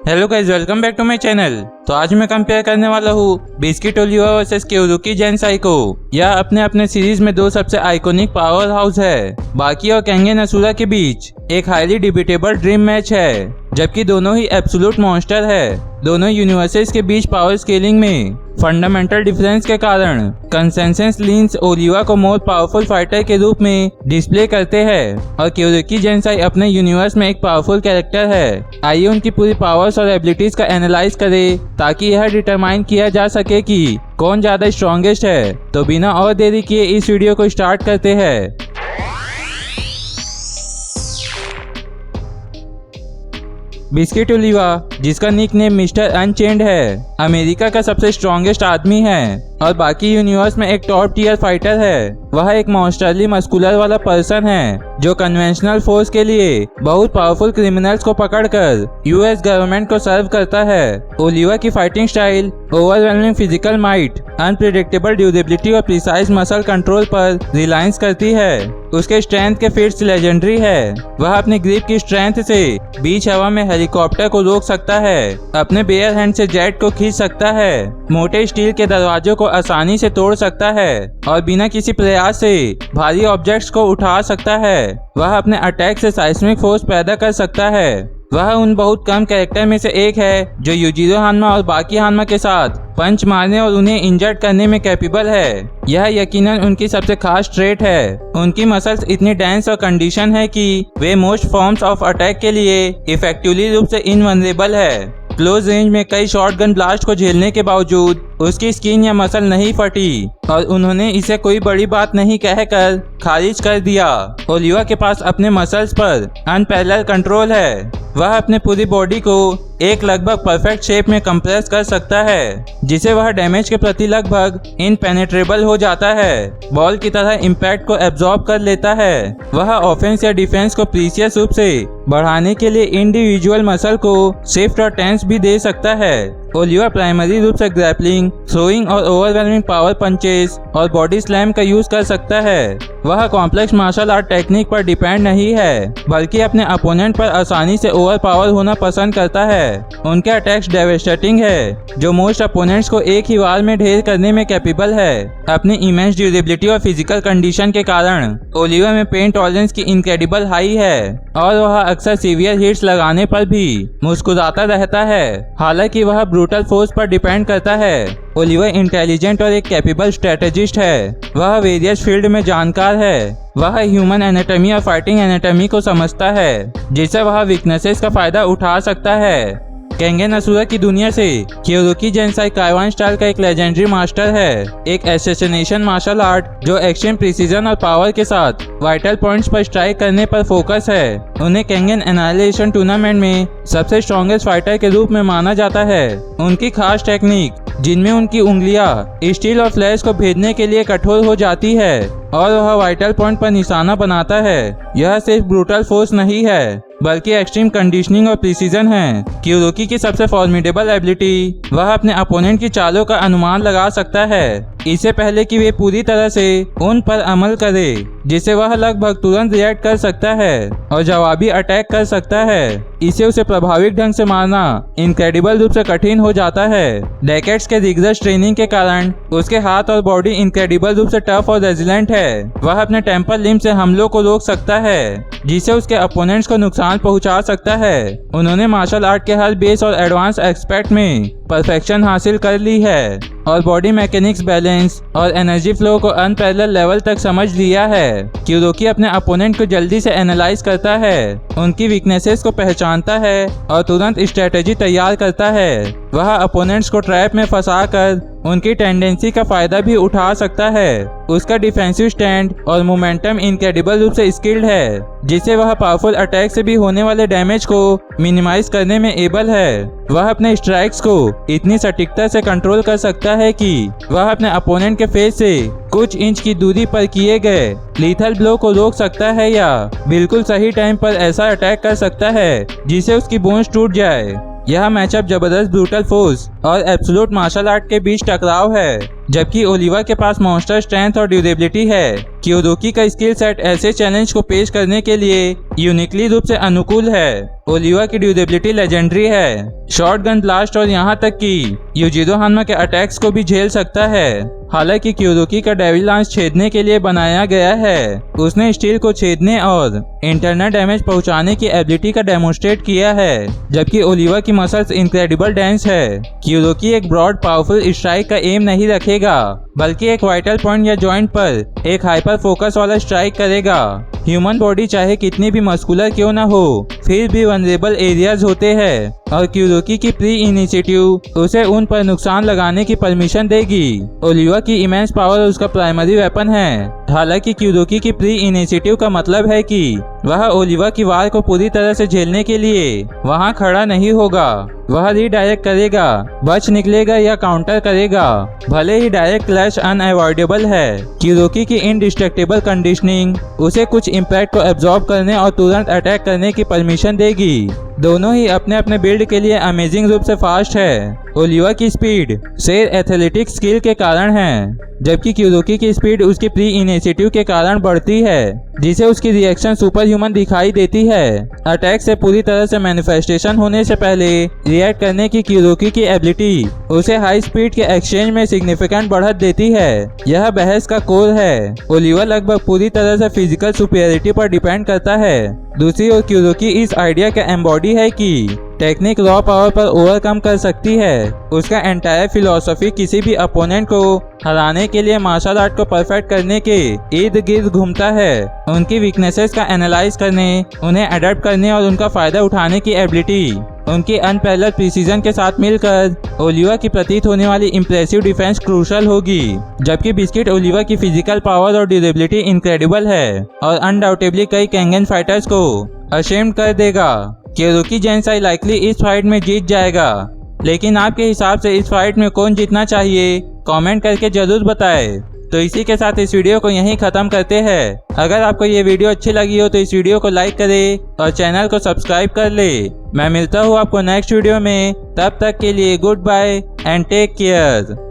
Hello guys, welcome back to my channel. तो आज मैं कंपेयर करने वाला हूँ बिस्किट ओलिवा वर्सेस क्योरुकी जेंसाई को। यह अपने अपने सीरीज में दो सबसे आइकॉनिक पावर हाउस है। बाकी और केंगन असुरा के बीच एक हाईली डिबेटेबल ड्रीम मैच है, जबकि दोनों ही एब्सोल्यूट मॉन्स्टर है। दोनों यूनिवर्सेस के बीच पावर स्केलिंग में फंडामेंटल डिफरेंस के कारण कंसेंसस लीन्स ओलिवा को मोर पावरफुल फाइटर के रूप में डिस्प्ले करते हैं और क्योरुकी जेंसाई अपने यूनिवर्स में एक पावरफुल कैरेक्टर है। आइए उनकी पूरी पावर्स और एबिलिटीज का एनालाइज करें ताकि यह डिटरमाइन किया जा सके कि कौन ज्यादा स्ट्रॉन्गेस्ट है। तो बिना और देरी किए इस वीडियो को स्टार्ट करते हैं। बिस्किट ओलिवा, जिसका निक नेम मिस्टर अनचेंड है, अमेरिका का सबसे स्ट्रॉन्गेस्ट आदमी है और बाकी यूनिवर्स में एक टॉप टियर फाइटर है। वह एक मॉन्स्टरली मस्कुलर वाला पर्सन है जो कन्वेंशनल फोर्स के लिए बहुत पावरफुल क्रिमिनल्स को पकड़कर यूएस गवर्नमेंट को सर्व करता है। ओलिवा की fighting style overwhelming physical might, unpredictable durability और प्रिसाइज मसल कंट्रोल पर रिलायंस करती है। उसके स्ट्रेंथ के फीट्स लेजेंडरी है। वह अपनी ग्रिप की स्ट्रेंथ से बीच हवा में हेलीकॉप्टर को रोक सकता है, अपने बेयर हैंड से जेट को खींच सकता है, मोटे स्टील के दरवाजों को आसानी से तोड़ सकता है और बिना किसी प्रयास से भारी ऑब्जेक्ट्स को उठा सकता है। वह अपने अटैक से साइस्मिक फोर्स पैदा कर सकता है। वह उन बहुत कम कैरेक्टर में से एक है जो यूजिरो हानमा और बाकी हानमा के साथ पंच मारने और उन्हें इंजर्ड करने में कैपेबल है। यह यकीनन उनकी सबसे खास ट्रेट है। उनकी मसल्स इतनी डेंस और कंडीशन है कि वे मोस्ट फॉर्म्स ऑफ अटैक के लिए इफेक्टिवली रूप से इनवनरेबल है। क्लोज रेंज में कई शॉटगन ब्लास्ट को झेलने के बावजूद उसकी स्किन या मसल नहीं फटी और उन्होंने इसे कोई बड़ी बात नहीं कहकर खारिज कर दिया। ओलिवा के पास अपने मसल्स पर अनपैरेलल कंट्रोल है। वह अपने पूरी बॉडी को एक लगभग परफेक्ट शेप में कंप्रेस कर सकता है, जिसे वह डैमेज के प्रति लगभग इनपेनेट्रेबल हो जाता है। बॉल की तरह इम्पैक्ट को एब्जॉर्ब कर लेता है। वह ऑफेंस या डिफेंस को प्रीसियस रूप से बढ़ाने के लिए इंडिविजुअल मसल को शिफ्ट और टेंस भी दे सकता है। ओलिवा प्राइमरी रूप से ग्रैपलिंग, थ्रोइंग और ओवरवेलमिंग पावर पंचेस और बॉडी स्लैम का यूज कर सकता है। वह कॉम्प्लेक्स मार्शल आर्ट टेक्निक पर डिपेंड नहीं है, बल्कि अपने अपोनेंट पर आसानी से ओवर पावर होना पसंद करता है। उनके अटैक्स डेवेस्टेटिंग है, जो मोस्ट अपोनेंट्स को एक ही बार में ढेर करने में कैपेबल है। अपनी इमेंस ड्यूरेबिलिटी और फिजिकल कंडीशन के कारण ओलिवा में पेन टॉलरेंस की इनक्रेडिबल हाई है और वह अक्सर सीवियर हिट्स लगाने पर भी मुस्कुराता रहता है। हालांकि वह ब्रूटल फोर्स पर डिपेंड करता है। ओलिवा इंटेलिजेंट और एक कैपेबल स्ट्रेटेजिस्ट है। वह वेरियस फील्ड में जानकार है। वह ह्यूमन एनाटॉमी और फाइटिंग एनाटॉमी को समझता है, जिससे वह वीकनेसेस का फायदा उठा सकता है। केंगन असुरा की दुनिया से क्योरुकी जेंसाई काइवान स्टाइल का एक लेजेंडरी मास्टर है, एक एसेसिनेशन मार्शल आर्ट जो एक्सट्रीम प्रिसीजन और पावर के साथ वाइटल पॉइंट्स पर स्ट्राइक करने पर फोकस है। उन्हें केंगन एनाइलेशन टूर्नामेंट में सबसे स्ट्रॉन्गेस्ट फाइटर के रूप में माना जाता है। उनकी खास टेक्निक, जिनमें उनकी उंगलियां स्टील और फ्लैश को भेदने के लिए कठोर हो जाती है और वह वाइटल पॉइंट पर निशाना बनाता है, यह सिर्फ ब्रूटल फोर्स नहीं है बल्कि एक्सट्रीम कंडीशनिंग और प्रिसीजन है। क्योरुकी की सबसे फॉर्मिडेबल एबिलिटी, वह अपने अपोनेंट की चालों का अनुमान लगा सकता है इससे पहले कि वे पूरी तरह से उन पर अमल करे, जिसे वह लगभग तुरंत रिएक्ट कर सकता है और जवाबी अटैक कर सकता है। इसे उसे प्रभावित ढंग से मारना इनक्रेडिबल रूप से कठिन हो जाता है। डेकेड्स के रिगरस ट्रेनिंग के कारण उसके हाथ और बॉडी इनक्रेडिबल रूप से टफ और रेजिलेंट है। वह अपने टेम्पर लिम से हमलों को रोक सकता है, जिसे उसके अपोनेंट्स को नुकसान पहुंचा सकता है। उन्होंने मार्शल आर्ट के हर बेस और एडवांस एस्पेक्ट में परफेक्शन हासिल कर ली है और बॉडी मैकेनिक्स, बैलेंस और एनर्जी फ्लो को अनपैरेलल लेवल तक समझ लिया है। क्योरुकी अपने अपोनेंट को जल्दी से एनालाइज करता है, उनकी वीकनेसेस को पहचानता है और तुरंत स्ट्रेटेजी तैयार करता है। वह अपोनेंट्स को ट्रैप में फंसाकर उनकी टेंडेंसी का फायदा भी उठा सकता है। उसका डिफेंसिव स्टैंड और मोमेंटम इनक्रेडिबल रूप से स्किल्ड है, जिससे वह पावरफुल अटैक से भी होने वाले डैमेज को मिनिमाइज करने में एबल है। वह अपने स्ट्राइक्स को इतनी सटीकता से कंट्रोल कर सकता है कि वह अपने अपोनेंट के फेस से कुछ इंच की दूरी पर किए गए लीथल ब्लो को रोक सकता है या बिल्कुल सही टाइम पर ऐसा अटैक कर सकता है जिससे उसकी बोन्स टूट जाए। यह मैचअप जबरदस्त ब्रूटल फोर्स और एब्सोल्यूट मार्शल आर्ट के बीच टकराव है। जबकि ओलिवा के पास मॉन्स्टर स्ट्रेंथ और ड्यूरेबिलिटी है। क्योदोकी का स्किल सेट ऐसे चैलेंज को पेश करने के लिए यूनिकली रूप से अनुकूल है। ओलिवा की ड्यूरेबिलिटी लेजेंडरी है, शॉर्ट गन ब्लास्ट और यहाँ तक कि यूजिरो हान्मा के अटैक्स को भी झेल सकता है। हालांकि क्योदोकी का डेविल लांस छेदने के लिए बनाया गया है। उसने स्टील को छेदने और इंटरनल डैमेज पहुंचाने की एबिलिटी का डेमोन्स्ट्रेट किया है, जबकि ओलिवा की मसल्स इनक्रेडिबल डेंस है। क्योदोकी एक ब्रॉड पावरफुल स्ट्राइक का एम नहीं रखेगा, बल्कि एक वाइटल पॉइंट या जॉइंट पर एक हाइपर फोकस वाला स्ट्राइक करेगा। ह्यूमन बॉडी चाहे कितनी भी मस्कुलर क्यों ना हो, फिर भी वनरेबल एरियाज होते हैं और क्योदोकी की प्री इनिशिएटिव उसे उन पर नुकसान लगाने की परमिशन देगी। ओलिवा की इमेंस पावर उसका प्राइमरी वेपन है। हालांकि क्योदोकी की प्री इनिशिएटिव का मतलब है कि वह ओलिवा की वार को पूरी तरह से झेलने के लिए वहां खड़ा नहीं होगा। वह रीडायरेक्ट करेगा, बच निकलेगा या काउंटर करेगा। भले ही डायरेक्ट क्लैश अनअवॉइडेबल है, क्योदोकी की इनडिस्ट्रक्टेबल कंडीशनिंग उसे कुछ इम्पैक्ट को एब्जॉर्ब करने और तुरंत अटैक करने की परमिशन देगी। दोनों ही अपने अपने बिल्ड के लिए अमेजिंग रूप से फास्ट है। ओलिवा की स्पीड शेर एथलेटिक स्किल के कारण है, जबकि क्योदोकी की स्पीड उसकी प्री इनिशिएटिव के कारण बढ़ती है, जिसे उसकी रिएक्शन सुपर ह्यूमन दिखाई देती है। अटैक से पूरी तरह से मैनिफेस्टेशन होने से पहले रिएक्ट करने की क्योदोकी की एबिलिटी उसे हाई स्पीड के एक्सचेंज में सिग्निफिकेंट बढ़त देती है। यह बहस का कोर है। ओलिवा लगभग पूरी तरह से फिजिकल सुपीरियरिटी पर डिपेंड करता है। दूसरी ओर क्योदोकी इस आइडिया का एम्बॉडी है कि टेक्निक रॉ पावर पर ओवरकम कर सकती है। उसका एंटायर फिलॉसफी किसी भी अपोनेंट को हराने के लिए मार्शल आर्ट को परफेक्ट करने के इर्द गिर्द घूमता है। उनकी वीकनेसेस का एनालाइज करने, उन्हें अडेप्ट करने और उनका फायदा उठाने की एबिलिटी उनकी अनपैरेलल प्रिसीजन के साथ मिलकर ओलिवा की प्रतीत होने वाली इम्प्रेसिव डिफेंस क्रूशल होगी। जबकि बिस्किट ओलिवा की फिजिकल पावर और ड्यूरेबिलिटी इनक्रेडिबल है और अनडाउटेबली कई कैंगन फाइटर्स को अशेम्ड कर देगा। क्योदोकी जेंसाई लाइकली इस फाइट में जीत जाएगा, लेकिन आपके हिसाब से इस फाइट में कौन जीतना चाहिए कमेंट करके जरूर बताएं। तो इसी के साथ इस वीडियो को यहीं ख़त्म करते हैं। अगर आपको ये वीडियो अच्छी लगी हो तो इस वीडियो को लाइक करें और चैनल को सब्सक्राइब कर ले। मैं मिलता हूँ आपको नेक्स्ट वीडियो में, तब तक के लिए goodbye and take care.